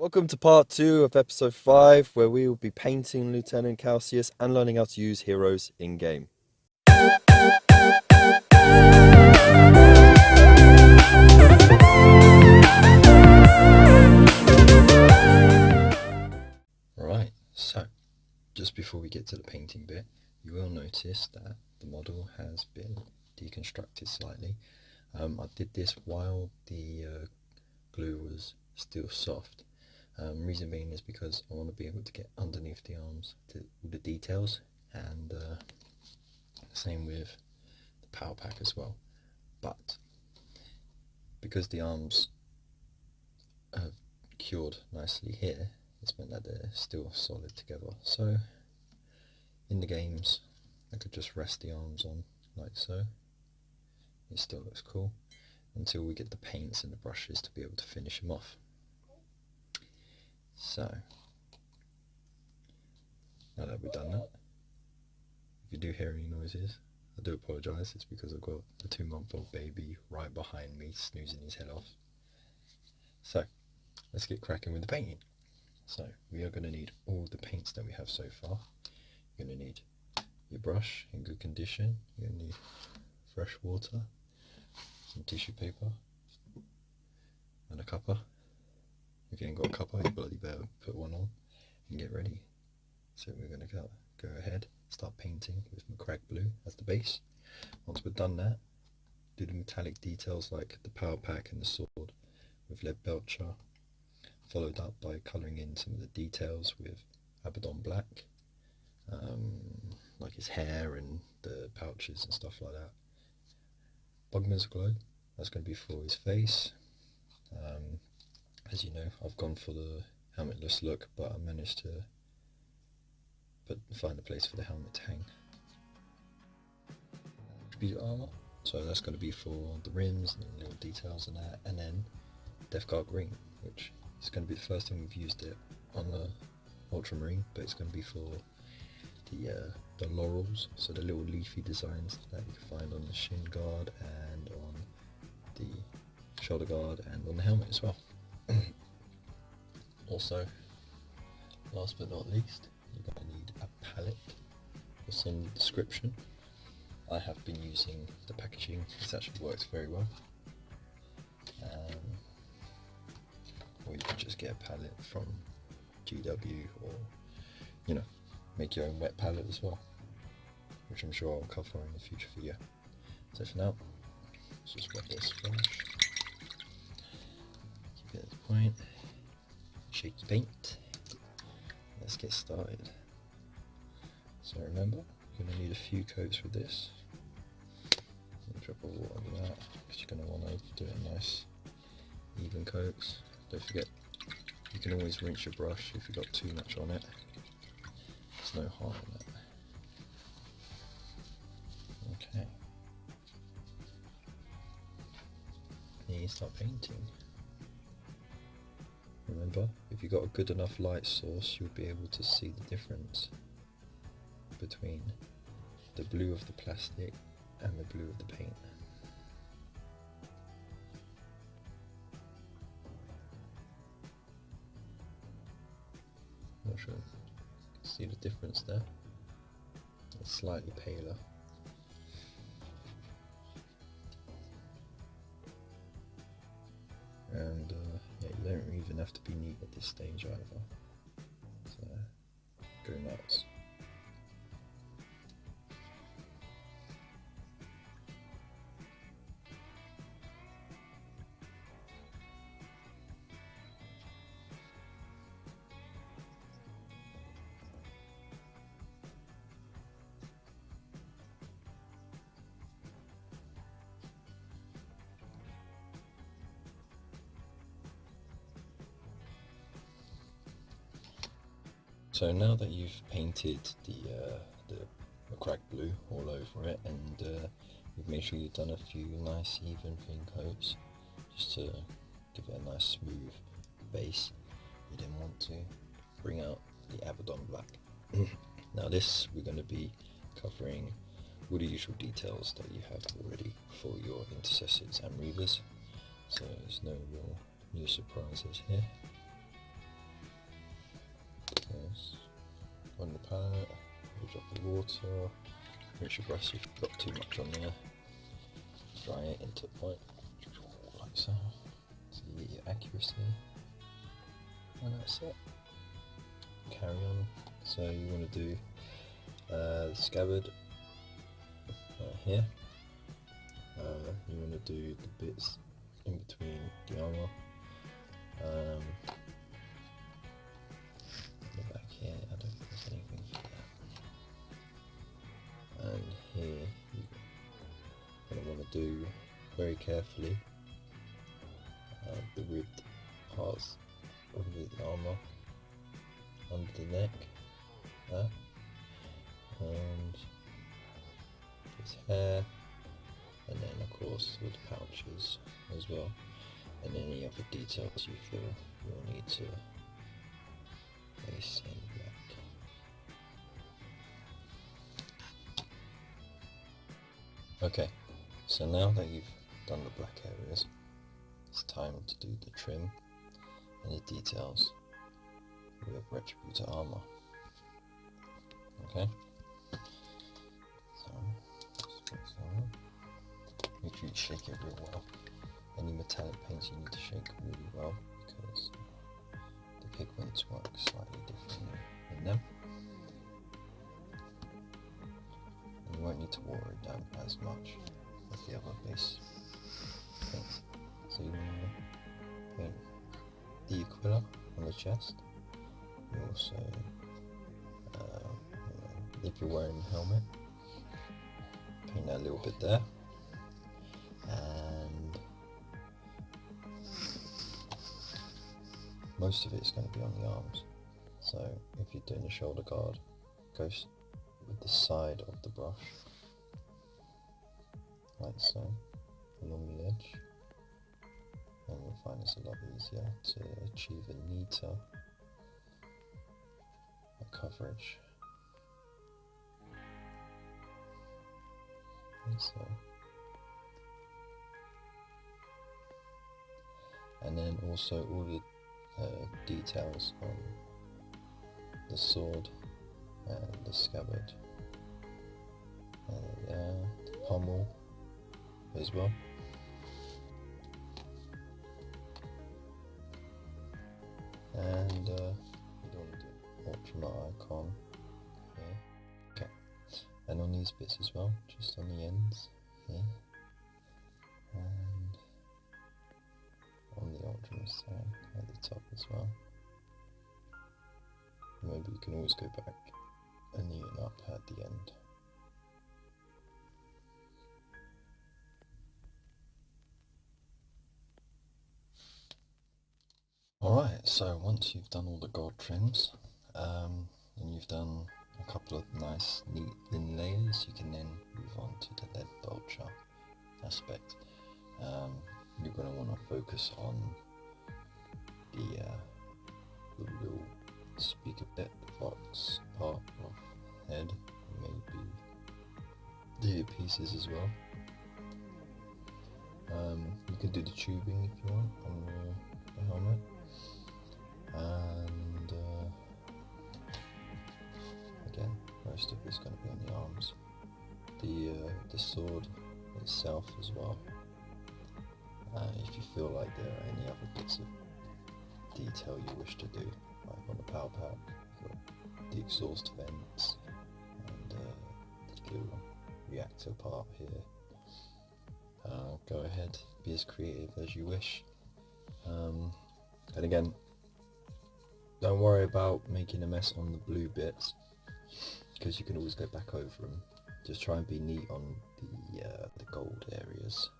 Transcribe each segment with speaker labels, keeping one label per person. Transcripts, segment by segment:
Speaker 1: Welcome to part 2 of episode 5, where we will be painting Lieutenant Calsius and learning how to use heroes in-game.
Speaker 2: Right, so just before we get to the painting bit, you will notice that the model has been deconstructed slightly. I did this while the glue was still soft. Reason being is because I want to be able to get underneath the arms to all the details, and same with the power pack as well. But because the arms have cured nicely here, it's meant that they're still solid together. So in the games I could just rest the arms on like so. It still looks cool until we get the paints and the brushes to be able to finish them off. So now that we've done that, if you do hear any noises, I do apologise. It's because I've got a 2-month-old baby right behind me snoozing his head off. So let's get cracking with the painting. So we are going to need all the paints that we have so far. You're going to need your brush in good condition. You're going to need fresh water, some tissue paper, and a cuppa. If you ain't got a cuppa, you bloody better put one on and get ready. So we're going to go ahead, start painting with McCrag blue as the base. Once we're done that, do the metallic details like the power pack and the sword with lead belcher, followed up by colouring in some of the details with Abaddon black, like his hair and the pouches and stuff like that. Bugman's glow, that's going to be for his face. As you know, I've gone for the helmetless look, but I managed to find a place for the helmet to hang. Tribute armour, so that's going to be for the rims and the little details and that, and then Death Guard green, which is going to be the first time we've used it on the Ultramarine, but it's going to be for the laurels, so the little leafy designs that you can find on the shin guard and on the shoulder guard and on the helmet as well. Also, last but not least, you're going to need a palette with some description. I have been using the packaging, it's actually worked very well. Or you can just get a palette from GW, or make your own wet palette as well, which I'm sure I'll cover in a future video. So for now, let's just wet this brush, keep it at the point, shake the paint, let's get started. So remember, you're going to need a few coats with this. Drop of water on that, because you're going to want to do it nice even coats. Don't forget, you can always rinse your brush if you've got too much on it. There's no harm in that. Okay. Then you start painting. Remember, if you've got a good enough light source, you'll be able to see the difference between the blue of the plastic and the blue of the paint. Not sure you can see the difference there. It's slightly paler. And yeah, you don't even have to be neat at this stage either. So go nuts. So now that you've painted the McCrag blue all over it, and you've made sure you've done a few nice even thin coats, just to give it a nice smooth base, you then want to bring out the Abaddon black. Now this, we're going to be covering all the usual details that you have already for your Intercessors and Reavers, so there's no real new surprises here. drop of water. Rinse your brush if you've got too much on there. Dry it into a point, like so. So you get your accuracy. And that's it. Carry on. So you want to do the scabbard here. You want to do the bits in between the armour. The back here, I don't think there's anything for that. And here you're going to want to do very carefully the ribbed parts of the armour under the neck there, and his hair, and then of course all the pouches as well, and any other details you feel you'll need to place in black. Okay, so now that you've done the black areas, it's time to do the trim and the details with Retributor armor. Okay, so make sure you shake it real well. Any metallic paints you need to shake really well because the pigments work slightly differently in them. And you won't need to water it down as much as the other base paints. So you want to paint the Aquila on the chest. You also, if you're wearing a helmet, paint that a little bit there. And most of it is going to be on the arms. So if you're doing the shoulder guard, go with the side of the brush, like so, along the edge. And you'll find it's a lot easier to achieve a neater coverage. Like so. And then also all the details on the sword and the scabbard, and the pommel as well. And you don't want to do Ultima icon here. Okay, and on these bits as well, just on the ends here, and on the Ultima side at the top as well. Maybe you can always go back and neaten up at the end. Alright, so once you've done all the gold trims, and you've done a couple of nice neat thin layers, you can then move on to the lead vulture aspect. You're going to want to focus on the little speaker bit, the box part of head, maybe the earpieces as well. You can do the tubing if you want on the helmet. And again, most of it's going to be on the arms. The sword itself as well. If you feel like there are any other bits of detail you wish to do, like on the power pack, you've got the exhaust vents and the little reactor part here. Go ahead, be as creative as you wish. And again, don't worry about making a mess on the blue bits, because you can always go back over them. Just try and be neat on the gold areas,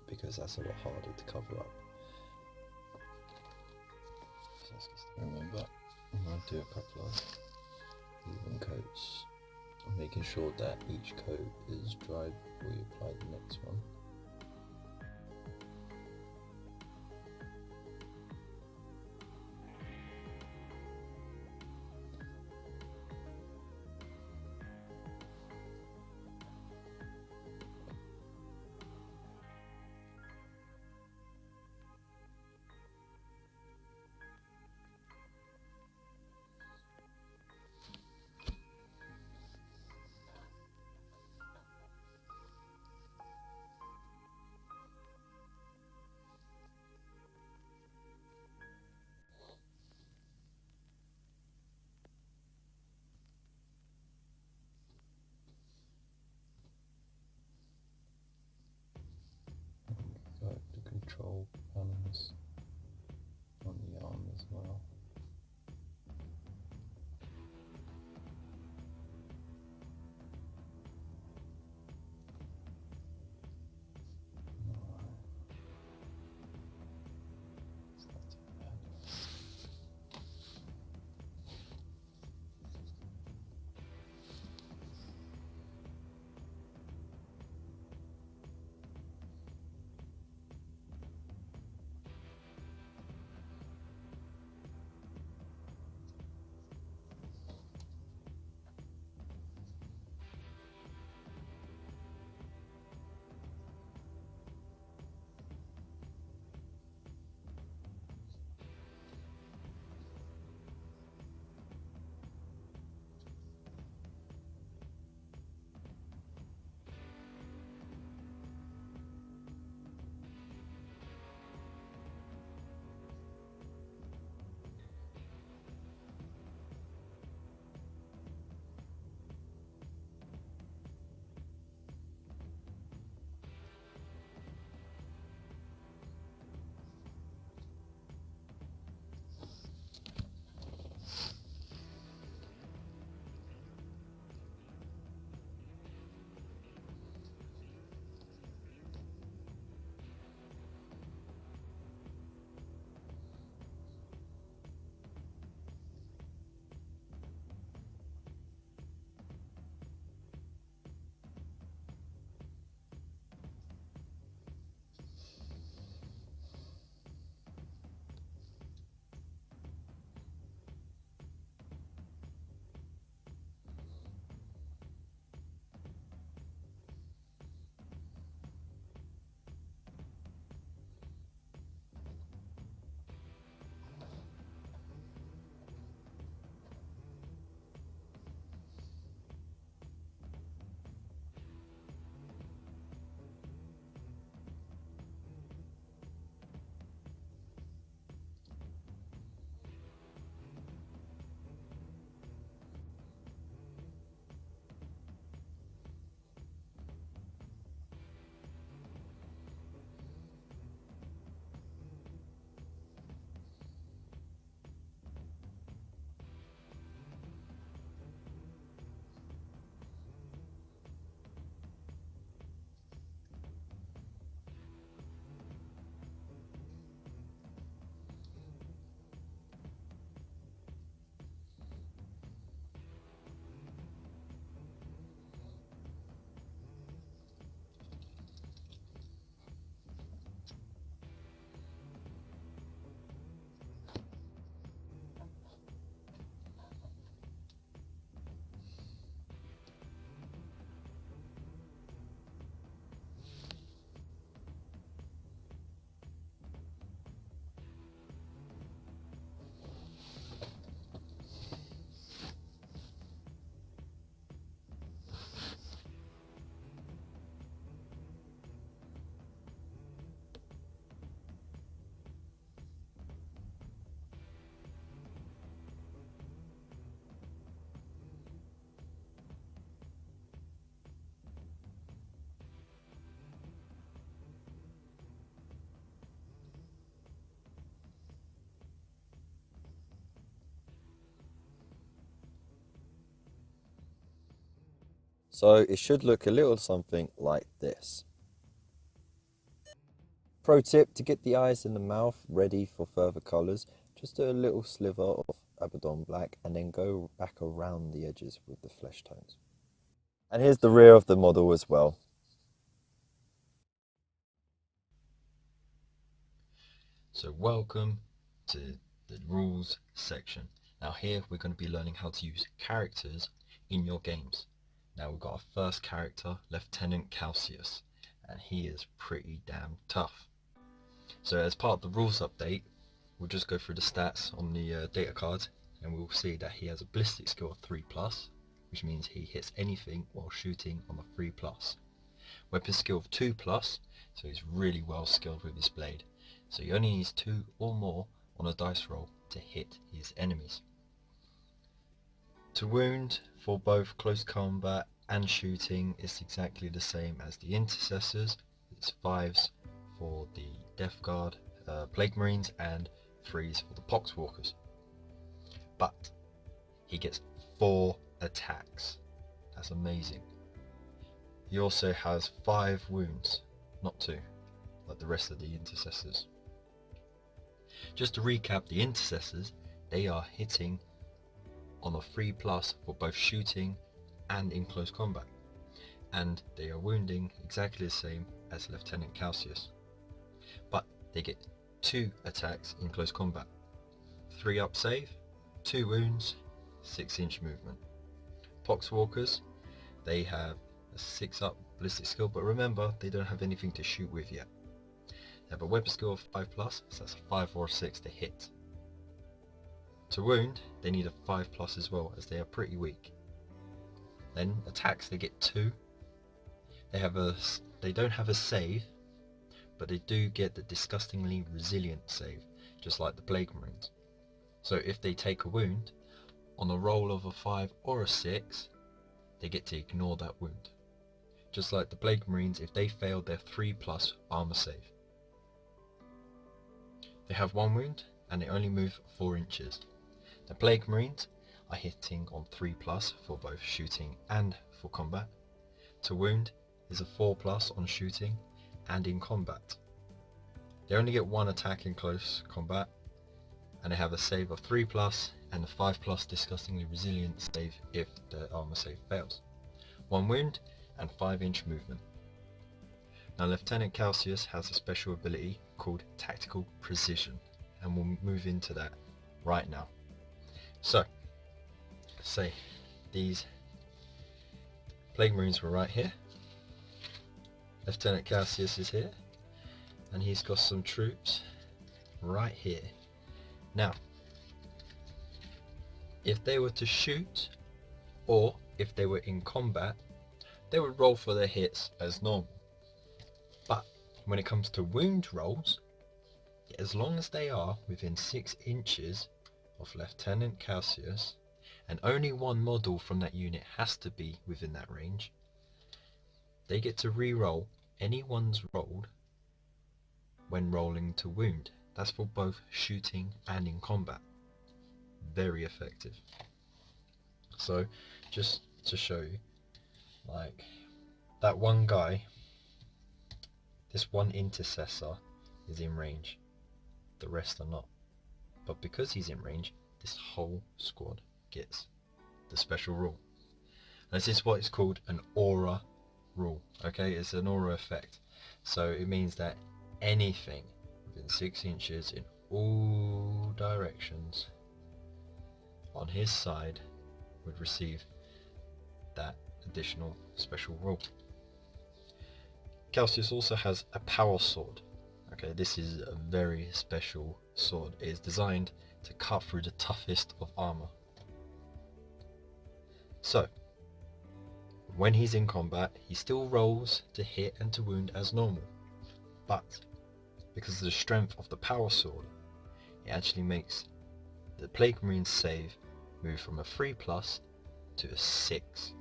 Speaker 2: because that's a lot harder to cover up. So let's just remember, I'm going to do a couple of even coats, making sure that each coat is dried before you apply the next one. nice on the arm as well.
Speaker 1: So it should look a little something like this. Pro tip, to get the eyes and the mouth ready for further colours, just do a little sliver of Abaddon black and then go back around the edges with the flesh tones. And here's the rear of the model as well.
Speaker 2: So welcome to the rules section. Now here we're going to be learning how to use characters in your games. Now we've got our first character, Lieutenant Calsius, and he is pretty damn tough. So as part of the rules update, we'll just go through the stats on the data card, and we'll see that he has a ballistic skill of 3+, which means he hits anything while shooting on the 3+. Weapon skill of 2+, so he's really well skilled with his blade. So he only needs 2 or more on a dice roll to hit his enemies. To wound for both close combat and shooting is exactly the same as the Intercessors. It's 5s for the Death Guard Plague Marines and 3s for the Poxwalkers. But he gets 4 attacks. That's amazing. He also has 5 wounds, not 2, like the rest of the Intercessors. Just to recap, the Intercessors, they are hitting on a 3+ for both shooting and in close combat, and they are wounding exactly the same as Lieutenant Calsius, but they get 2 attacks in close combat, 3 up save, 2 wounds, 6-inch movement. Poxwalkers, they have a 6 up ballistic skill, but remember, they don't have anything to shoot with yet. They have a weapon skill of 5+, so that's a 5 or a 6 to hit. To wound, they need a 5+ as well, as they are pretty weak. Then attacks, they get 2. They don't have a save, but they do get the disgustingly resilient save, just like the Plague Marines. So if they take a wound, on a roll of a 5 or a 6, they get to ignore that wound. Just like the Plague Marines, if they fail their 3+ armor save. They have 1 wound and they only move 4 inches. The Plague Marines are hitting on 3+ for both shooting and for combat. To wound is a 4+ on shooting and in combat. They only get 1 attack in close combat, and they have a save of 3+ and a 5+ disgustingly resilient save if the armor save fails. 1 wound and 5-inch movement. Now Lieutenant Calsius has a special ability called Tactical Precision, and we'll move into that right now. So, say these Plague Marines were right here, Lieutenant Calsius is here, and he's got some troops right here. Now, if they were to shoot, or if they were in combat, they would roll for their hits as normal. But when it comes to wound rolls, as long as they are within 6 inches of Lieutenant Calsius, and only 1 model from that unit has to be within that range, they get to re-roll any ones rolled when rolling to wound. That's for both shooting and in combat. Very effective. So, just to show you, like, that one guy, this one Intercessor is in range, the rest are not. But because he's in range, this whole squad gets the special rule. And this is what is called an aura rule. Okay, it's an aura effect. So it means that anything within 6 inches in all directions on his side would receive that additional special rule. Calsius also has a power sword. Okay, this is a very special sword. It is designed to cut through the toughest of armor. So, when he's in combat, he still rolls to hit and to wound as normal. But, because of the strength of the power sword, it actually makes the Plague Marine save move from a 3+ to a 6.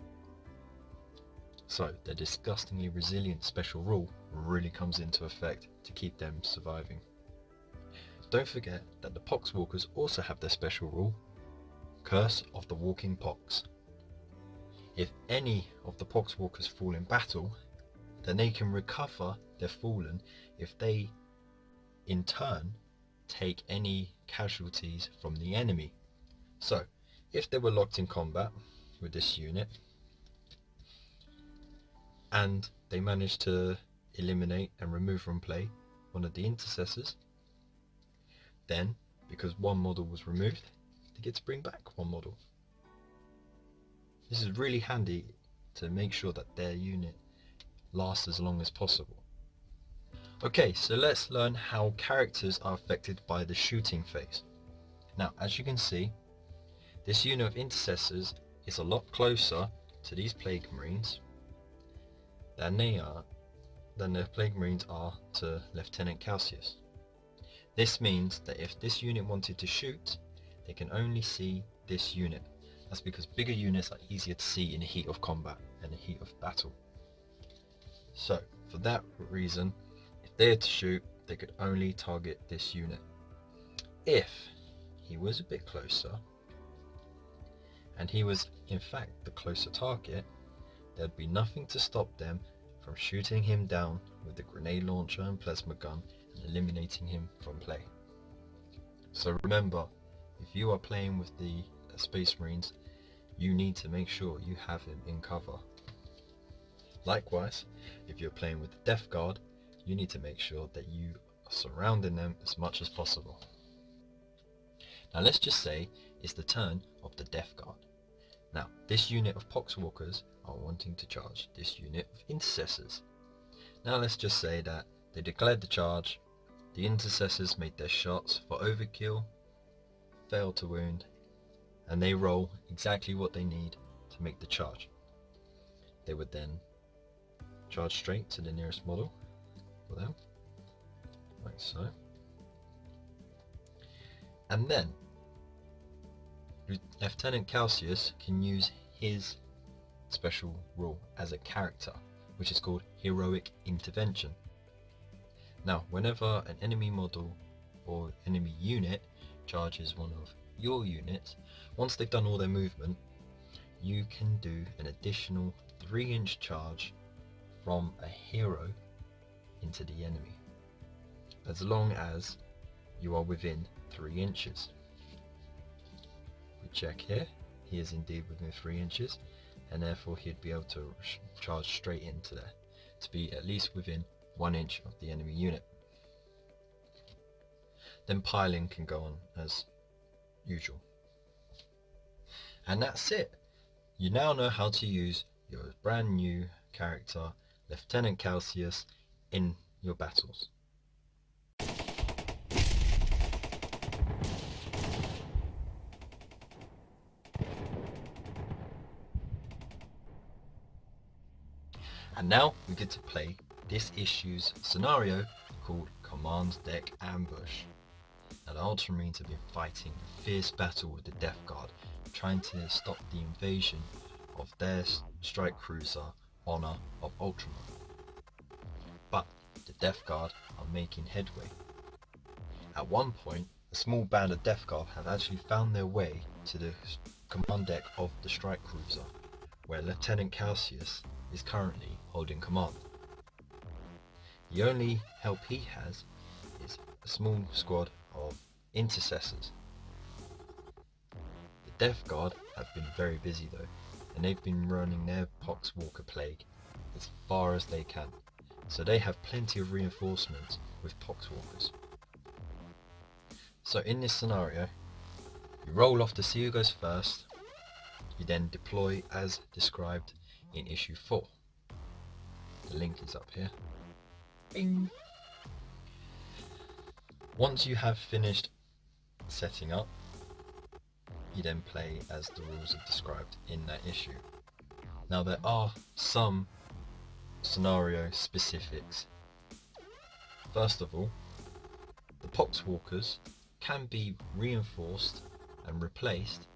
Speaker 2: So, the disgustingly resilient special rule really comes into effect to keep them surviving. Don't forget that the Poxwalkers also have their special rule, Curse of the Walking Pox. If any of the Poxwalkers fall in battle, then they can recover their fallen if they, in turn, take any casualties from the enemy. So, if they were locked in combat with this unit, and they managed to eliminate and remove from play one of the Intercessors, then, because 1 model was removed, they get to bring back 1 model. This is really handy to make sure that their unit lasts as long as possible. Okay, so let's learn how characters are affected by the shooting phase. Now, as you can see, this unit of Intercessors is a lot closer to these Plague Marines than the Plague Marines are to Lieutenant Calsius. This means that if this unit wanted to shoot, they can only see this unit. That's because bigger units are easier to see in the heat of combat and the heat of battle. So, for that reason, if they had to shoot, they could only target this unit. If he was a bit closer, and he was in fact the closer target, there'd be nothing to stop them from shooting him down with the grenade launcher and plasma gun and eliminating him from play. So remember, if you are playing with the Space Marines, you need to make sure you have him in cover. Likewise, if you're playing with the Death Guard, you need to make sure that you are surrounding them as much as possible. Now let's just say it's the turn of the Death Guard. Now this unit of Poxwalkers are wanting to charge this unit of Intercessors. Now let's just say that they declared the charge, the Intercessors made their shots for overkill, failed to wound, and they roll exactly what they need to make the charge. They would then charge straight to the nearest model for them, like so. And then Lieutenant Calsius can use his special rule as a character, which is called Heroic Intervention. Now, whenever an enemy model or enemy unit charges one of your units, once they've done all their movement, you can do an additional 3-inch charge from a hero into the enemy, as long as you are within 3 inches. We check here, he is indeed within 3 inches, and therefore he'd be able to charge straight into there, to be at least within 1 inch of the enemy unit. Then piling can go on as usual. And that's it. You now know how to use your brand new character, Lieutenant Calsius, in your battles. And now we get to play this issue's scenario called Command Deck Ambush. Now the Ultramarines have been fighting a fierce battle with the Death Guard, trying to stop the invasion of their strike cruiser Honor of Ultramar. But the Death Guard are making headway. At one point, a small band of Death Guard have actually found their way to the command deck of the strike cruiser, where Lieutenant Calsius is currently holding command. The only help he has is a small squad of Intercessors. The Death Guard have been very busy though, and they've been running their Poxwalker plague as far as they can, so they have plenty of reinforcements with Poxwalkers. So in this scenario, you roll off to see who goes first. You then deploy as described in issue 4. The link is up here. Bing! Once you have finished setting up, you then play as the rules are described in that issue. Now there are some scenario specifics. First of all, the Poxwalkers can be reinforced and replaced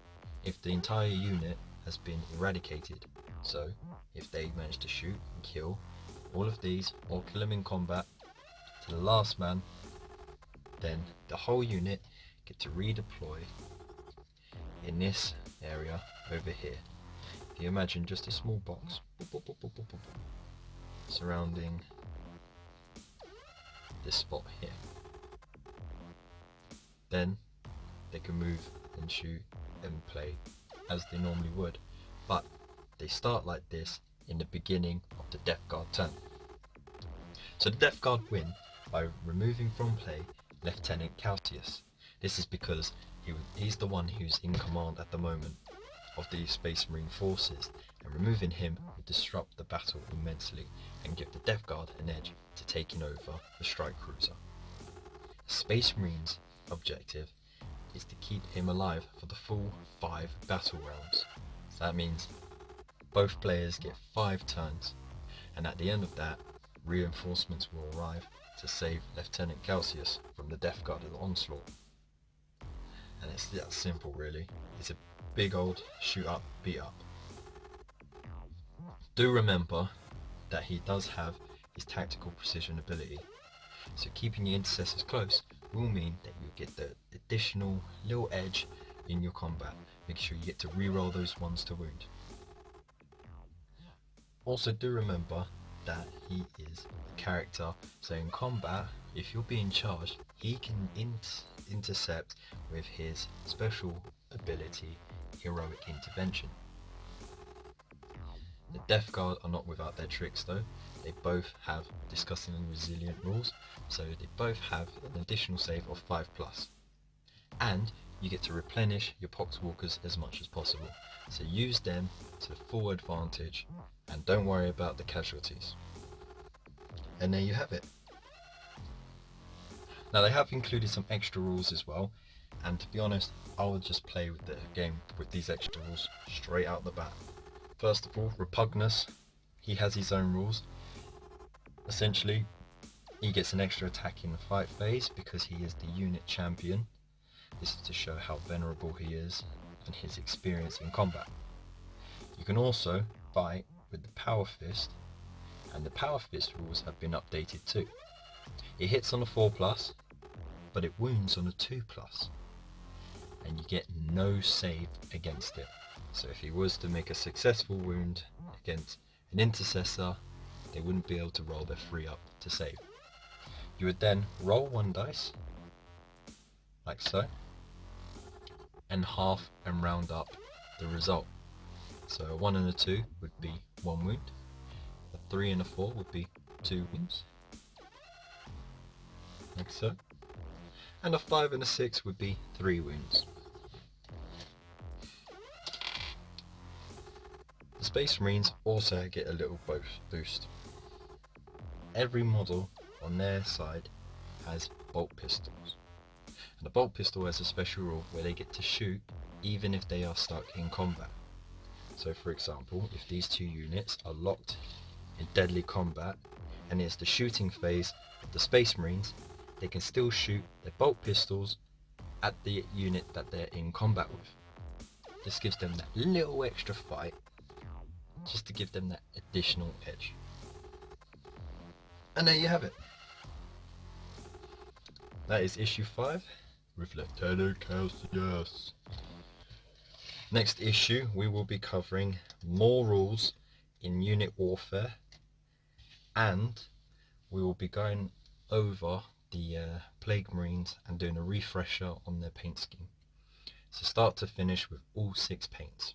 Speaker 2: if the entire unit has been eradicated. So if they manage to shoot and kill all of these or kill them in combat to the last man, then the whole unit get to redeploy in this area over here. If you imagine just a small box surrounding this spot here, then they can move and shoot and play as they normally would, but they start like this in the beginning of the Death Guard turn. So the Death Guard win by removing from play Lieutenant Calsius. This is because he's the one who's in command at the moment of the Space Marine forces, and removing him would disrupt the battle immensely and give the Death Guard an edge to taking over the strike cruiser. The Space Marine's objective is to keep him alive for the full 5 battle rounds. So that means both players get 5 turns, and at the end of that, reinforcements will arrive to save Lieutenant Calsius from the Death Guard's onslaught. And it's that simple really. It's a big old shoot up, beat up. Do remember that he does have his tactical precision ability. So keeping your intercessors close will mean that you get the additional little edge in your combat. Make sure you get to reroll those ones to wound. Also do remember that he is a character, so in combat, if you're being charged, he can intercept with his special ability, Heroic Intervention. The Death Guard are not without their tricks though. They both have Disgusting and Resilient rules, so they both have an additional save of 5+. And you get to replenish your Poxwalkers as much as possible, so use them to full advantage and don't worry about the casualties. And there you have it. Now they have included some extra rules as well, and to be honest, I would just play with the game with these extra rules straight out the bat. First of all, Repugnus, he has his own rules. Essentially, he gets an extra attack in the fight phase because he is the unit champion. This is to show how venerable he is and his experience in combat. You can also fight with the Power Fist, and the Power Fist rules have been updated too. It hits on a 4+, but it wounds on a 2+, and you get no save against it. So if he was to make a successful wound against an intercessor, they wouldn't be able to roll their 3 up to save. You would then roll 1 dice, like so, and half and round up the result. So a 1 and a 2 would be 1 wound, a 3 and a 4 would be 2 wounds, like so, and a 5 and a 6 would be 3 wounds. The Space Marines also get a little boost. Every model on their side has bolt pistols, and the bolt pistol has a special rule where they get to shoot even if they are stuck in combat. So for example, if these 2 units are locked in deadly combat and it's the shooting phase of the Space Marines, they can still shoot their bolt pistols at the unit that they're in combat with. This gives them that little extra fight, just to give them that additional edge. And there you have it. That is issue 5 with Lieutenant Calsius. Next issue we will be covering more rules in unit warfare, and we will be going over the Plague Marines and doing a refresher on their paint scheme. So start to finish with all 6 paints.